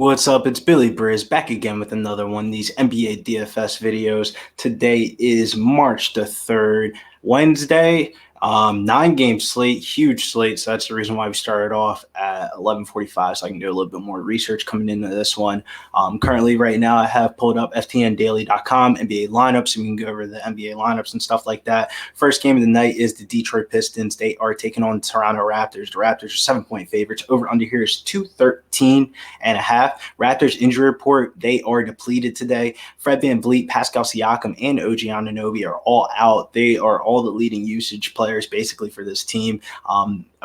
What's up? It's Billy Briz back again with another one of these NBA DFS videos. Today is March the 3rd, Wednesday. 9-game slate, huge slate. So that's the reason why we started off at 11:45, so I can do a little bit more research coming into this one. Currently, right now, I have pulled up ftndaily.com, NBA lineups, so we can go over the NBA lineups and stuff like that. First game of the night is the Detroit Pistons. They are taking on Toronto Raptors. The Raptors are 7-point favorites. Over under here is 213.5. Raptors injury report, they are depleted today. Fred VanVleet, Pascal Siakam, and OG Anunoby are all out. They are all the leading usage players basically for this team.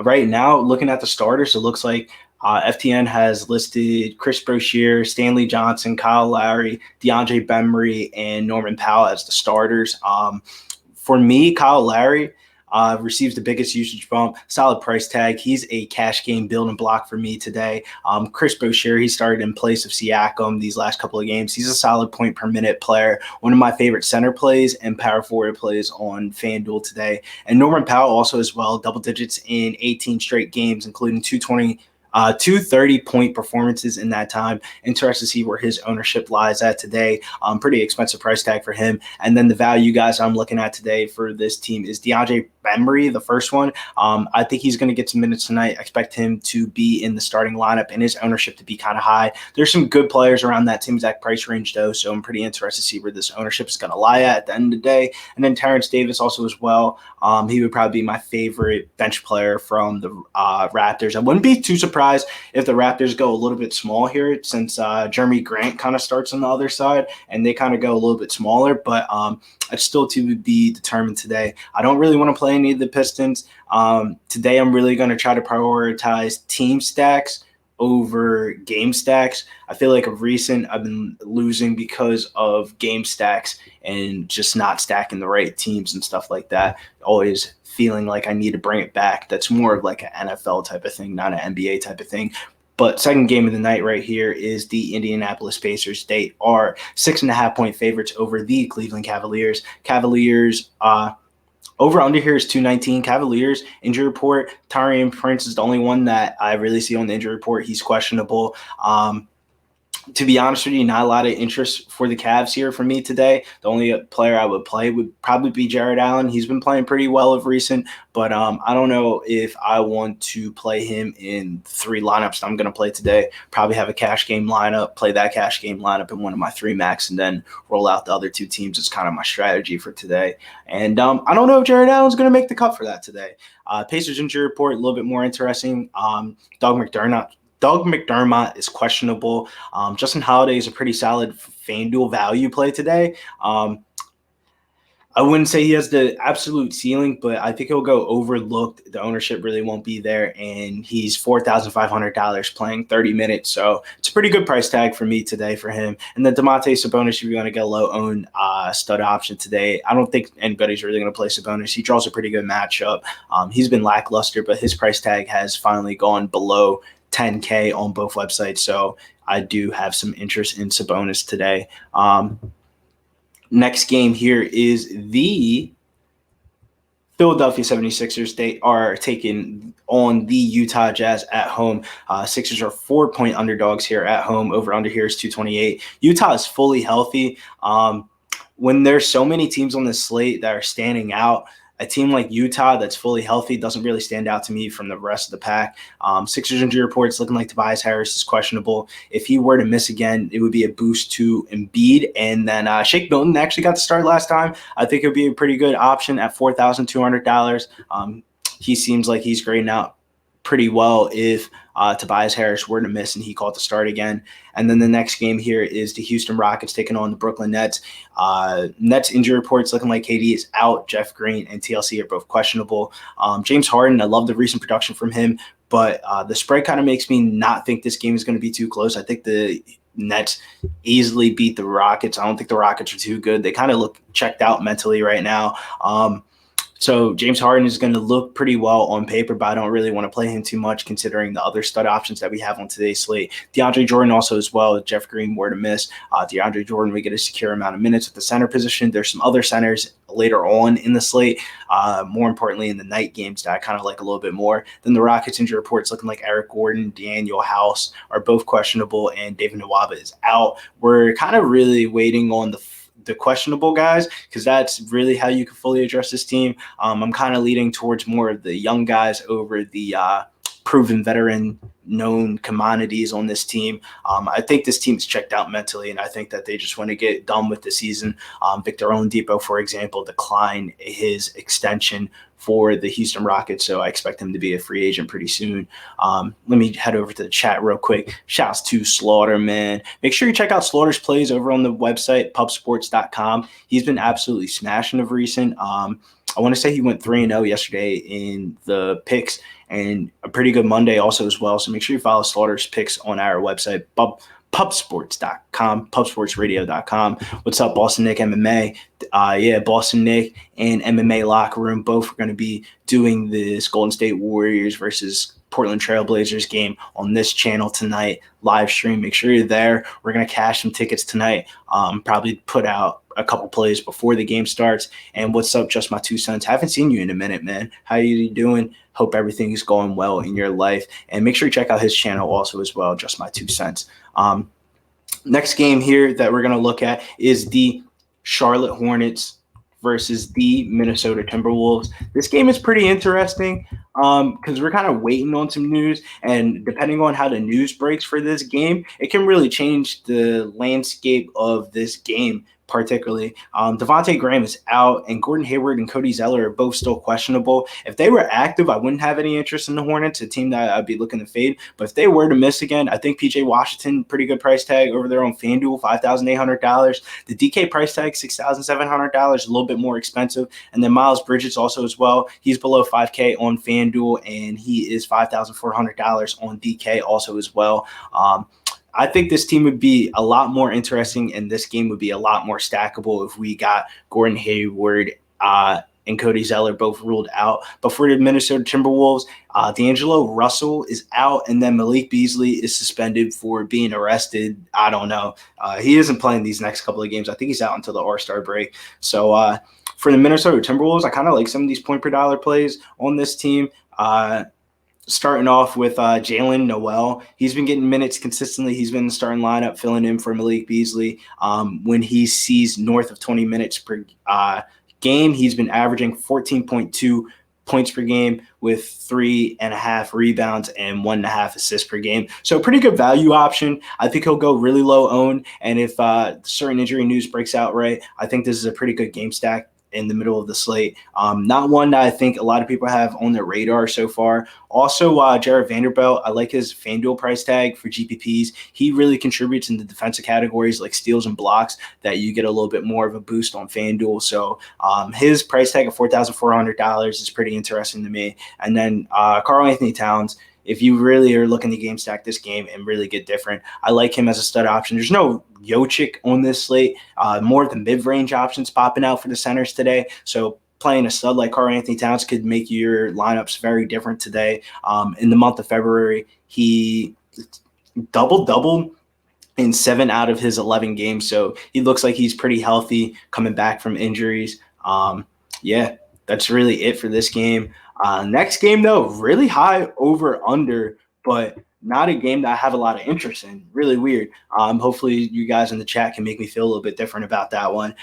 Right now, looking at the starters, it looks like FTN has listed Chris Boucher, Stanley Johnson, Kyle Lowry, DeAndre Bembry, and Norman Powell as the starters. For me, Kyle Lowry receives the biggest usage bump, solid price tag. He's a cash game build and block for me today. Chris Boucher, he started in place of Siakam these last couple of games. He's a solid point per minute player. One of my favorite center plays and power forward plays on FanDuel today. And Norman Powell also as well, double digits in 18 straight games, including 230-point performances in that time. Interested to see where his ownership lies at today. Pretty expensive price tag for him. And then the value guys I'm looking at today for this team is DeAndre Bembry, the first one. I think he's going to get some minutes tonight. I expect him to be in the starting lineup and his ownership to be kind of high. There's some good players around that same exact price range, though, so I'm pretty interested to see where this ownership is going to lie at the end of the day. And then Terrence Davis also as well. He would probably be my favorite bench player from the Raptors. I wouldn't be too surprised if the Raptors go a little bit small here, since Jeremy Grant kind of starts on the other side and they kind of go a little bit smaller, but it's still to be determined today. I don't really want to play any of the Pistons. Today I'm really going to try to prioritize team stacks over game stacks. I feel like of recent I've been losing because of game stacks and just not stacking the right teams and stuff like that. Always feeling like I need to bring it back. That's more of like an NFL type of thing, not an NBA type of thing. But second game of the night right here is the Indianapolis Pacers. They are 6.5-point favorites over the Cleveland Cavaliers. Cavaliers, over under here is 219. Cavaliers injury report, Taurean Prince is the only one that I really see on the injury report. He's questionable. To be honest with you, not a lot of interest for the Cavs here for me today. The only player I would play would probably be Jared Allen. He's been playing pretty well of recent, but I don't know if I want to play him in 3 lineups that I'm going to play today. Probably have a cash game lineup, play that cash game lineup in one of my 3 max, and then roll out the other 2 teams. It's kind of my strategy for today. And I don't know if Jared Allen's going to make the cut for that today. Pacers injury report, a little bit more interesting. Doug McDermott is questionable. Justin Holiday is a pretty solid FanDuel value play today. I wouldn't say he has the absolute ceiling, but I think he'll go overlooked. The ownership really won't be there, and he's $4,500 playing 30 minutes. So it's a pretty good price tag for me today for him. And then Domantas Sabonis, if you're going to get a low-owned stud option today, I don't think anybody's really going to play Sabonis. He draws a pretty good matchup. He's been lackluster, but his price tag has finally gone below $10K on both websites, so I do have some interest in Sabonis today. Next game here is the Philadelphia 76ers. They are taking on the Utah Jazz at home. Sixers are 4-point underdogs here at home. Over under here is 228. Utah is fully healthy. When there's so many teams on this slate that are standing out, a team like Utah that's fully healthy doesn't really stand out to me from the rest of the pack. Sixers injury reports looking like Tobias Harris is questionable. If he were to miss again, it would be a boost to Embiid. And then Shake Milton actually got to start last time. I think it would be a pretty good option at $4,200. He seems like he's grading out pretty well if Tobias Harris were to miss and he called to start again. And then the next game here is the Houston Rockets taking on the Brooklyn Nets. Nets injury reports looking like KD is out. Jeff Green and TLC are both questionable. James Harden, I love the recent production from him, but the spread kind of makes me not think this game is going to be too close. I think the Nets easily beat the Rockets. I don't think the Rockets are too good. They kind of look checked out mentally right now. So James Harden is going to look pretty well on paper, but I don't really want to play him too much considering the other stud options that we have on today's slate. DeAndre Jordan also as well. Jeff Green were to miss. DeAndre Jordan, we get a secure amount of minutes at the center position. There's some other centers later on in the slate, more importantly in the night games that I kind of like a little bit more. Then the Rockets injury reports looking like Eric Gordon, Daniel House are both questionable, and David Nwaba is out. We're kind of really waiting on the questionable guys, because that's really how you can fully address this team. I'm kind of leaning towards more of the young guys over the proven veteran known commodities on this team. I think this team is checked out mentally, and I think that they just want to get done with the season. Victor Oladipo, for example, declined his extension for the Houston Rockets, so I expect him to be a free agent pretty soon. Let me head over to the chat real quick. Shouts to Slaughter, man. Make sure you check out Slaughter's plays over on the website, pubsports.com. He's been absolutely smashing of recent. I want to say he went 3-0 yesterday in the picks, and a pretty good Monday also as well. So make sure you follow Slaughter's picks on our website, pubsports.com, pubsportsradio.com. What's up, Boston Nick MMA? Boston Nick and MMA Locker Room both are going to be doing this Golden State Warriors versus Portland Trailblazers game on this channel tonight, live stream. Make sure you're there. We're going to cash some tickets tonight. Probably put out a couple plays before the game starts. And what's up, Just My Two Cents? Haven't seen you in a minute, man. How you doing? Hope everything is going well in your life. And make sure you check out his channel also as well, Just My Two Cents. Next game here that we're going to look at is the Charlotte Hornets versus the Minnesota Timberwolves. This game is pretty interesting because we're kind of waiting on some news, and depending on how the news breaks for this game, it can really change the landscape of this game. Particularly, Devontae Graham is out, and Gordon Hayward and Cody Zeller are both still questionable. If they were active, I wouldn't have any interest in the Hornets, a team that I'd be looking to fade. But if they were to miss again, I think PJ Washington, pretty good price tag over there on FanDuel, $5,800. The DK price tag, $6,700, a little bit more expensive. And then Miles Bridges also as well. He's below $5K on FanDuel, and he is $5,400 on DK also as well. I think this team would be a lot more interesting, and this game would be a lot more stackable if we got Gordon Hayward and Cody Zeller both ruled out. But for the Minnesota Timberwolves, D'Angelo Russell is out, and then Malik Beasley is suspended for being arrested. I don't know. He isn't playing these next couple of games. I think he's out until the All-Star break. So for the Minnesota Timberwolves, I kind of like some of these point per dollar plays on this team. Starting off with Jalen Noel. He's been getting minutes consistently. He's been in the starting lineup, filling in for Malik Beasley. When he sees north of 20 minutes per game, he's been averaging 14.2 points per game with 3.5 rebounds and 1.5 assists per game. So pretty good value option. I think he'll go really low owned. And if certain injury news breaks out right, I think this is a pretty good game stack in the middle of the slate. Not one that I think a lot of people have on their radar so far. Also, Jared Vanderbilt, I like his FanDuel price tag for GPPs. He really contributes in the defensive categories like steals and blocks that you get a little bit more of a boost on FanDuel. So his price tag of $4,400 is pretty interesting to me. And then Karl Anthony Towns, if you really are looking to game stack this game and really get different, I like him as a stud option. There's no Jokic on this slate. More of the mid-range options popping out for the centers today. So playing a stud like Karl Anthony Towns could make your lineups very different today. In the month of February, he double-doubled in 7 out of his 11 games. So he looks like he's pretty healthy coming back from injuries. That's really it for this game. Next game, though, really high over-under, but not a game that I have a lot of interest in. Really weird. Hopefully you guys in the chat can make me feel a little bit different about that one.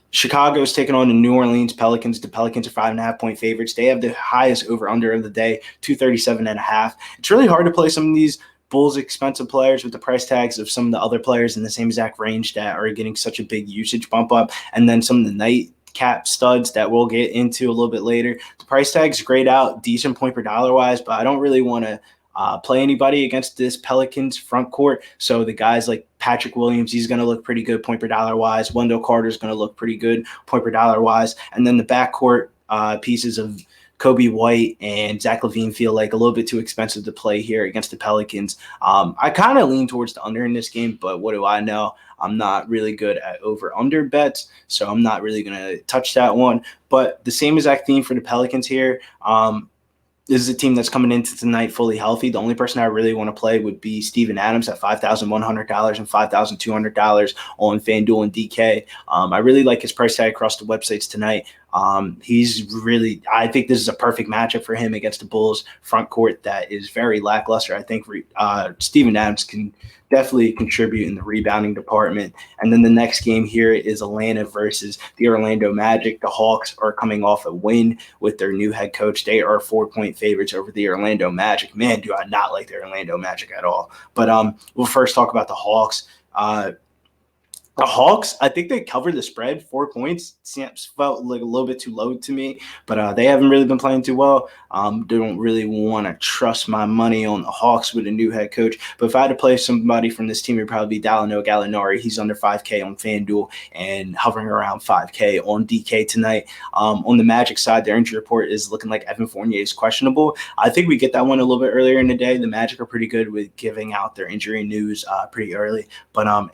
Chicago's taking on the New Orleans Pelicans. The Pelicans are 5.5-point favorites. They have the highest over-under of the day, 237.5. It's really hard to play some of these Bulls expensive players with the price tags of some of the other players in the same exact range that are getting such a big usage bump up, and then some of the night cap studs that we'll get into a little bit later. The price tag's grayed out, decent point per dollar wise, but I don't really want to play anybody against this Pelicans front court. So the guys like Patrick Williams, he's going to look pretty good point per dollar wise. Wendell Carter's going to look pretty good point per dollar wise. And then the backcourt pieces of Kobe White and Zach LaVine feel like a little bit too expensive to play here against the Pelicans. I kind of lean towards the under in this game, but what do I know? I'm not really good at over-under bets, so I'm not really going to touch that one. But the same exact theme for the Pelicans here. This is a team that's coming into tonight fully healthy. The only person I really want to play would be Steven Adams at $5,100 and $5,200 on FanDuel and DK. I really like his price tag across the websites tonight. I think this is a perfect matchup for him against the Bulls front court that is very lackluster. I think Steven Adams can definitely contribute in the rebounding department. And then the next game here is Atlanta versus the Orlando Magic. The Hawks are coming off a win with their new head coach. They are 4-point favorites over the Orlando Magic. Man, do I not like the Orlando Magic at all. But we'll first talk about the Hawks. The Hawks, I think they covered the spread, 4 points. Felt like a little bit too low to me, but they haven't really been playing too well. Don't really want to trust my money on the Hawks with a new head coach. But if I had to play somebody from this team, it would probably be Dalino Gallinari. He's under 5K on FanDuel and hovering around 5K on DK tonight. On the Magic side, their injury report is looking like Evan Fournier is questionable. I think we get that one a little bit earlier in the day. The Magic are pretty good with giving out their injury news pretty early. But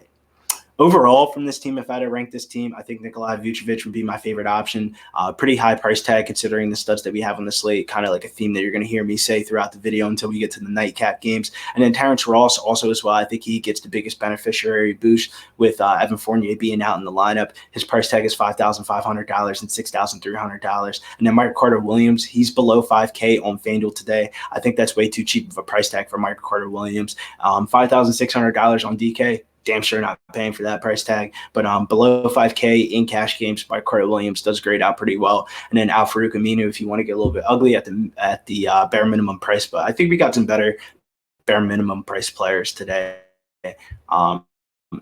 overall, from this team, if I had to rank this team, I think Nikola Vucevic would be my favorite option. Pretty high price tag considering the studs that we have on the slate, kind of like a theme that you're going to hear me say throughout the video until we get to the nightcap games. And then Terrence Ross also as well. I think he gets the biggest beneficiary boost with Evan Fournier being out in the lineup. His price tag is $5,500 and $6,300. And then Michael Carter-Williams, he's below 5K on FanDuel today. I think that's way too cheap of a price tag for Michael Carter-Williams. $5,600 on DK. Damn sure not paying for that price tag, but below 5K in cash games by Carter-Williams does grade out pretty well. And then Al-Farouq Aminu, if you want to get a little bit ugly at the bare minimum price, but I think we got some better bare minimum price players today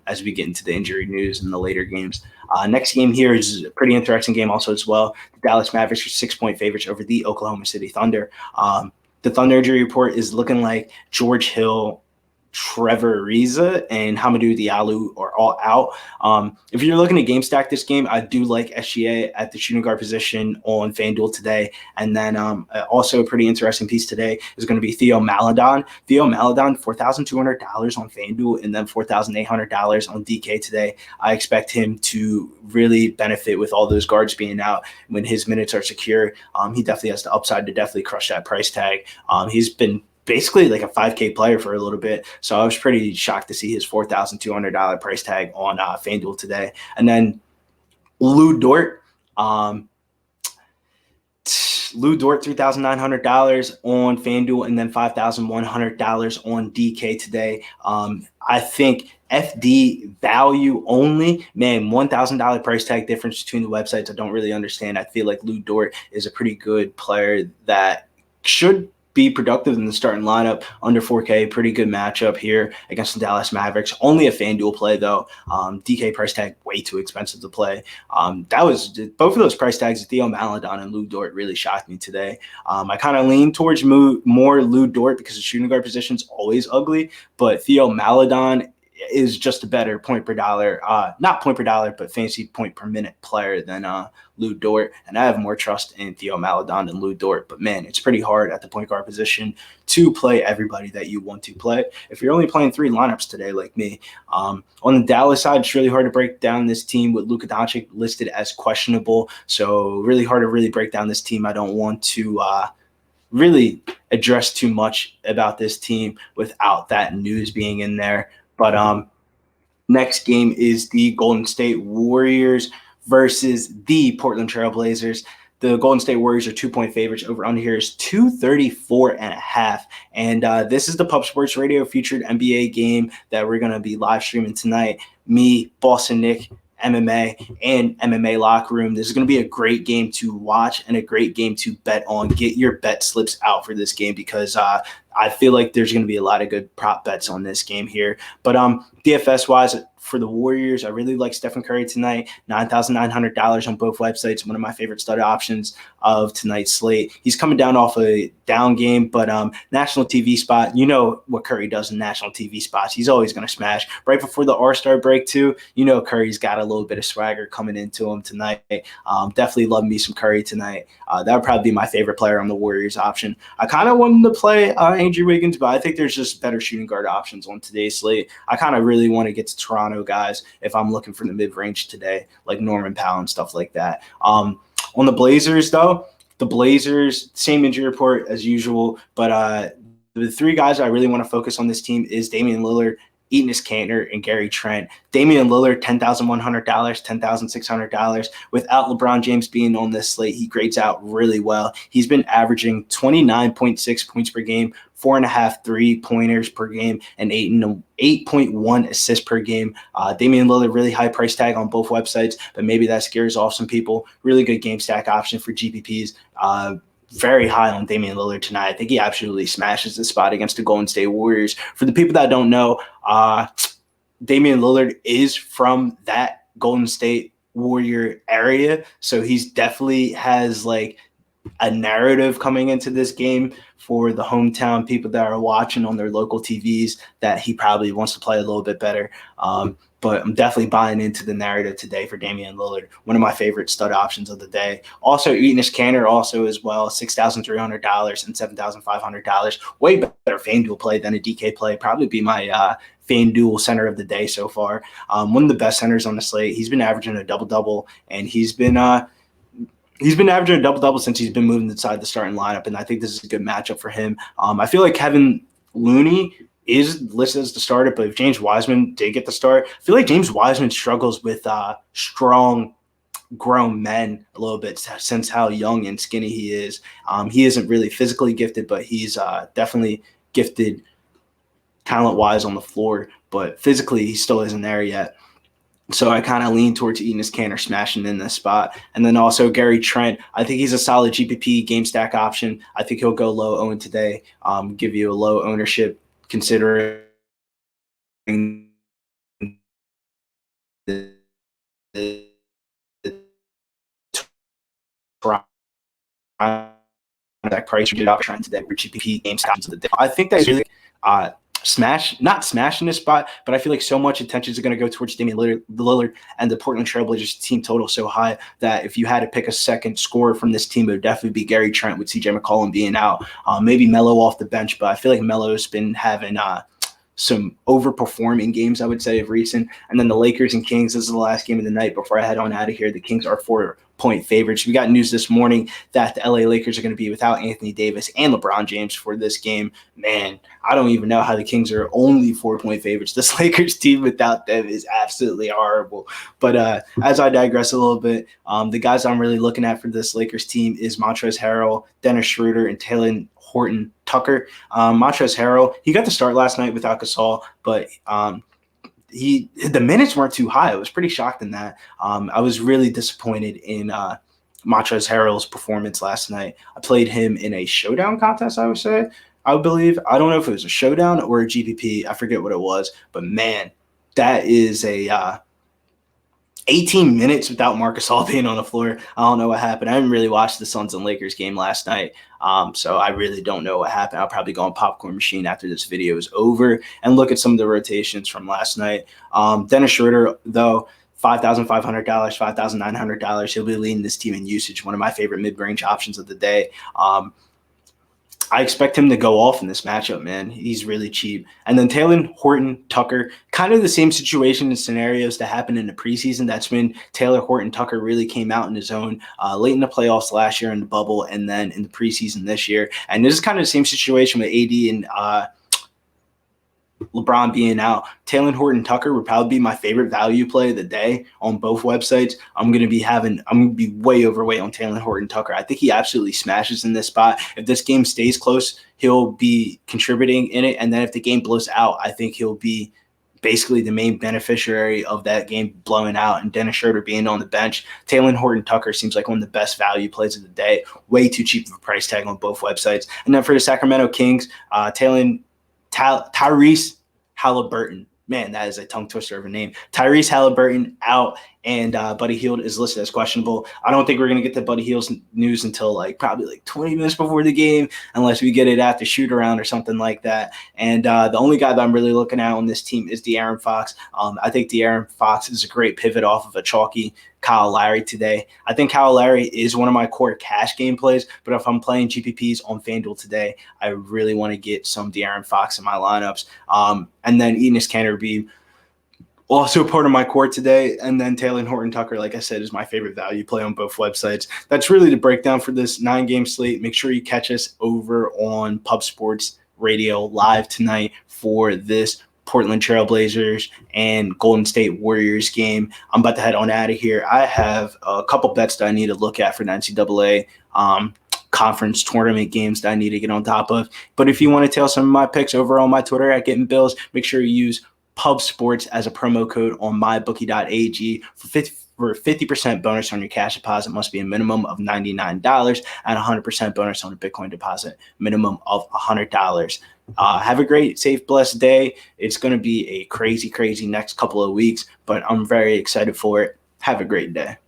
as we get into the injury news in the later games. Next game here is a pretty interesting game also as well. The Dallas Mavericks are 6-point favorites over the Oklahoma City Thunder. The Thunder injury report is looking like George Hill, Trevor Ariza, and Hamidou Diallo are all out. If you're looking to game stack this game, I do like SGA at the shooting guard position on FanDuel today. And then also a pretty interesting piece today is going to be Theo Maledon. Theo Maledon, $4,200 on FanDuel and then $4,800 on DK today. I expect him to really benefit with all those guards being out when his minutes are secure. He definitely has the upside to definitely crush that price tag. He's been basically like a 5K player for a little bit. So I was pretty shocked to see his $4,200 price tag on FanDuel today. And then Lou Dort, $3,900 on FanDuel and then $5,100 on DK today. I think FD value only, man, $1,000 price tag difference between the websites. I don't really understand. I feel like Lou Dort is a pretty good player that should be productive in the starting lineup under 4K. Pretty good matchup here against the Dallas Mavericks. Only a FanDuel play though. DK price tag way too expensive to play. That was both of those price tags. Theo Maledon and Lou Dort really shocked me today. I kind of lean towards more Lou Dort because the shooting guard position is always ugly, but Theo Maledon is just a better point per dollar, not point per dollar, but fantasy point per minute player than Lou Dort. And I have more trust in Theo Maledon than Lou Dort. But man, it's pretty hard at the point guard position to play everybody that you want to play. If you're only playing 3 lineups today, like me, on the Dallas side, it's really hard to break down this team with Luka Doncic listed as questionable. So really hard to really break down this team. I don't want to really address too much about this team without that news being in there. But next game is the Golden State Warriors versus the Portland Trail Blazers. The Golden State Warriors are 2-point favorites. Over under here is 234.5. And this is the Pub Sports Radio featured NBA game that we're going to be live streaming tonight. Me, Boston Nick, MMA, and MMA Locker Room. This is going to be a great game to watch and a great game to bet on. Get your bet slips out for this game because I feel like there's going to be a lot of good prop bets on this game here. But DFS wise, for the Warriors, I really like Stephen Curry tonight. $9,900 on both websites. One of my favorite stud options of tonight's slate. He's coming down off a down game, but national TV spot. You know what Curry does in national TV spots. He's always going to smash. Right before the All-Star break, too, you know Curry's got a little bit of swagger coming into him tonight. Definitely love me some Curry tonight. That would probably be my favorite player on the Warriors option. I kind of wanted to play Andrew Wiggins, but I think there's just better shooting guard options on today's slate. I kind of really want to get to Toronto guys if I'm looking for the mid-range today, like Norman Powell and stuff like that. On the Blazers, though, the Blazers, same injury report as usual, but the three guys I really want to focus on this team is Damian Lillard, Enes Kanter, and Gary Trent. Damian Lillard, $10,100, $10,600. Without LeBron James being on this slate, he grades out really well. He's been averaging 29.6 points per game, 4.5 3-pointers per game, and 8.1 assists per game. Damian Lillard, really high price tag on both websites, but maybe that scares off some people. Really good game stack option for GPPs. Very high on Damian Lillard tonight. I think he absolutely smashes the spot against the Golden State Warriors. For the people that don't know, Damian Lillard is from that Golden State Warrior area, so he's definitely has like a narrative coming into this game for the hometown people that are watching on their local TVs that he probably wants to play a little bit better. But I'm definitely buying into the narrative today for Damian Lillard, one of my favorite stud options of the day. Also, Enes Kanter also as well, $6,300 and $7,500. Way better FanDuel play than a DK play. Probably be my FanDuel center of the day so far. One of the best centers on the slate. He's been averaging a double-double, and he's been averaging a double-double since he's been moving inside the starting lineup, and I think this is a good matchup for him. I feel like Kevin Looney is listed as the starter, but if James Wiseman did get the start, I feel like James Wiseman struggles with strong grown men a little bit since how young and skinny he is. He isn't really physically gifted, but he's definitely gifted talent-wise on the floor, but physically he still isn't there yet. So I kind of lean towards Enes Kanter smashing in this spot. And then also Gary Trent. I think he's a solid GPP game stack option. I think he'll go low owned today, give you a low ownership considering the that price you get off Trent today for GPP game stacks of the day. I think that's really not smashing this spot, but I feel like so much attention is going to go towards Damian Lillard and the Portland Trailblazers team total so high that if you had to pick a second scorer from this team, it would definitely be Gary Trent with CJ McCollum being out. Maybe Melo off the bench, but I feel like Melo's been having some overperforming games, I would say, of recent. And then the Lakers and Kings, this is the last game of the night before I head on out of here. The Kings are 4-point favorites. We got news this morning that the LA Lakers are going to be without Anthony Davis and LeBron James for this game. Man, I don't even know how the Kings are only 4-point favorites. This Lakers team without them is absolutely horrible. But as I digress a little bit, the guys I'm really looking at for this Lakers team is Montrezl Harrell, Dennis Schroeder, and Taylor Horton Tucker. Montrezl Harrell, he got the start last night without Gasol, but the minutes weren't too high. I was pretty shocked in that. I was really disappointed in Montrezl Harrell's performance last night. I played him in a showdown contest, I believe. I don't know if it was a showdown or a GPP. I forget what it was, but man, that is a 18 minutes without Marc Gasol being on the floor. I don't know what happened. I haven't really watched the Suns and Lakers game last night, so I really don't know what happened. I'll probably go on popcorn machine after this video is over and look at some of the rotations from last night. Dennis Schroeder, though, $5,500, $5,900. He'll be leading this team in usage, one of my favorite mid-range options of the day. I expect him to go off in this matchup, man. He's really cheap. And then Taylor Horton Tucker, kind of the same situation and scenarios that happened in the preseason. That's when Taylor Horton Tucker really came out in his own late in the playoffs last year in the bubble and then in the preseason this year. And this is kind of the same situation with AD and LeBron being out. Taylor Horton Tucker would probably be my favorite value play of the day on both websites. I'm going to be way overweight on Taylor Horton Tucker. I think he absolutely smashes in this spot. If this game stays close, he'll be contributing in it. And then if the game blows out, I think he'll be basically the main beneficiary of that game blowing out and Dennis Schroeder being on the bench. Talen Horton-Tucker seems like one of the best value plays of the day. Way too cheap of a price tag on both websites. And then for the Sacramento Kings, Tyrese Halliburton. Man, that is a tongue twister of a name. Tyrese Halliburton out, and Buddy Hield is listed as questionable. I don't think we're going to get the Buddy Hield news until probably 20 minutes before the game, unless we get it at the shoot around or something like that. And the only guy that I'm really looking at on this team is De'Aaron Fox. I think De'Aaron Fox is a great pivot off of a chalky Kyle Lowry today. I think Kyle Lowry is one of my core cash game plays, but if I'm playing GPPs on FanDuel today, I really want to get some De'Aaron Fox in my lineups. And then Enes Kanter would be also part of my core today. And then Talen Horton-Tucker, like I said, is my favorite value play on both websites. That's really the breakdown for this 9-game slate. Make sure you catch us over on Pub Sports Radio live tonight for this Portland Trailblazers and Golden State Warriors game. I'm about to head on out of here. I have a couple bets that I need to look at for the NCAA conference tournament games that I need to get on top of. But if you want to tell some of my picks over on my Twitter at Getting Bills, make sure you use Pub Sports as a promo code on mybookie.ag for 50% bonus on your cash deposit. Must be a minimum of $99 and 100% bonus on a Bitcoin deposit, minimum of $100. Have a great, safe, blessed day. It's going to be a crazy, crazy next couple of weeks, but I'm very excited for it. Have a great day.